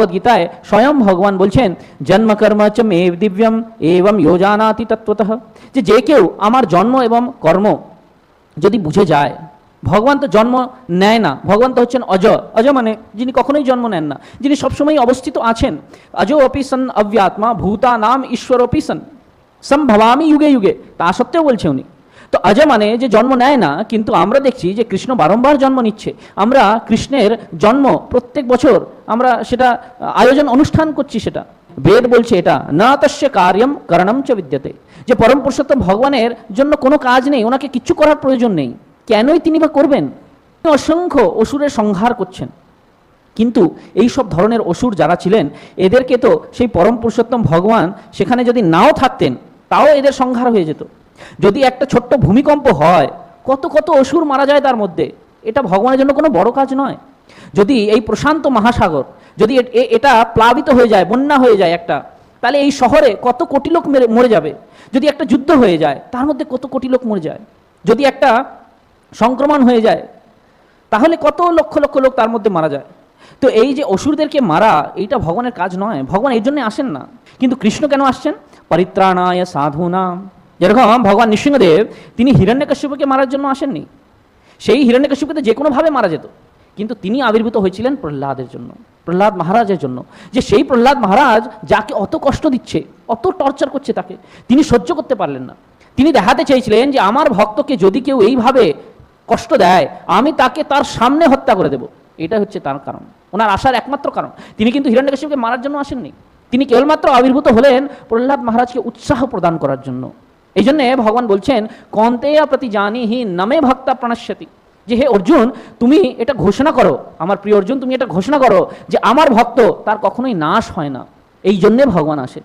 ভগবদ গীতায় স্বয়ং ভগবান বলছেন জন্ম কর্ম চ মে দিব্যম এবং ইয়ো জানাতি তত্ত্বতঃ, যে কেউ আমার জন্ম এবং কর্ম যদি বুঝে যায়, ভগবান তো জন্ম নেয় না, ভগবান তো হচ্ছেন অজ। অজ মানে যিনি কখনোই জন্ম নেন না, যিনি সবসময় অবস্থিত আছেন। অজো অপি সন অব্যাত্মা ভূতা নাম ঈশ্বরপি সন সম্ভবামি যুগে যুগে, তা সত্ত্বেও বলছে উনি। তো অজ মানে যে জন্ম নেয় না, কিন্তু আমরা দেখছি যে কৃষ্ণ বারংবার জন্ম নিচ্ছে। আমরা কৃষ্ণের জন্ম প্রত্যেক বছর আমরা সেটা আয়োজন অনুষ্ঠান করছি। সেটা বেদ বলছে এটা না তস্য কার্যম করণম চ বিদ্যতে, যে পরম পুরুষোত্তম ভগবানের জন্য কোনো কাজ নেই, ওনাকে কিচ্ছু করার প্রয়োজন নেই। কেনই তিনি বা করবেন? অসংখ্য অসুরের সংহার করছেন, কিন্তু এই সব ধরনের অসুর যারা ছিলেন এদেরকে তো সেই পরম পুরুষোত্তম ভগবান সেখানে যদি নাও থাকতেন তাও এদের সংহার হয়ে যেত। যদি একটা ছোট্ট ভূমিকম্প হয়, কত কত অসুর মারা যায় তার মধ্যে, এটা ভগবানের জন্য কোনো বড় কাজ নয়। যদি এই প্রশান্ত মহাসাগর যদি এটা প্লাবিত হয়ে যায়, বন্যা হয়ে যায় একটা, তাহলে এই শহরে কত কোটি লোক মরে যাবে। যদি একটা যুদ্ধ হয়ে যায় তার মধ্যে কত কোটি লোক মরে যায়। যদি একটা সংক্রমণ হয়ে যায় তাহলে কত লক্ষ লক্ষ লোক তার মধ্যে মারা যায়। তো এই যে অসুরদেরকে মারা, এইটা ভগবানের কাজ নয়, ভগবান এই জন্য আসেন না। কিন্তু কৃষ্ণ কেন আসছেন? পরিত্রাণায় সাধুনাম। যেরকম ভগবান নৃসিংহদেব তিনি হিরণ্যকশ্যপকে মারার জন্য আসেননি, সেই হিরণ্যকশ্যপকে তো যে কোনোভাবে মারা যেত, কিন্তু তিনি আবির্ভূত হয়েছিলেন প্রহ্লাদের জন্য, প্রহ্লাদ মহারাজের জন্য। যে সেই প্রহ্লাদ মহারাজ যাকে অত কষ্ট দিচ্ছে, অত টর্চার করছে, তাকে তিনি সহ্য করতে পারলেন না। তিনি দেখাতে চেয়েছিলেন যে আমার ভক্তকে যদি কেউ এইভাবে কষ্ট দেয় আমি তাকে তার সামনে হত্যা করে দেব। এটা হচ্ছে তার কারণ, ওনার আসার একমাত্র কারণ। তিনি কিন্তু হিরণ্যকশ্যপকে মারার জন্য আসেননি, তিনি কেবলমাত্র আবির্ভূত হলেন প্রহ্লাদ মহারাজকে উৎসাহ প্রদান করার জন্য। এই জন্যে ভগবান বলছেন কন্তেয়া প্রতি জানি হি নামে ভক্তা প্রণশ্যতি, যে হে অর্জুন তুমি এটা ঘোষণা করো, আমার প্রিয় অর্জুন তুমি এটা ঘোষণা করো যে আমার ভক্ত তার কখনোই নাশ হয় না। এই জন্যে ভগবান আসেন।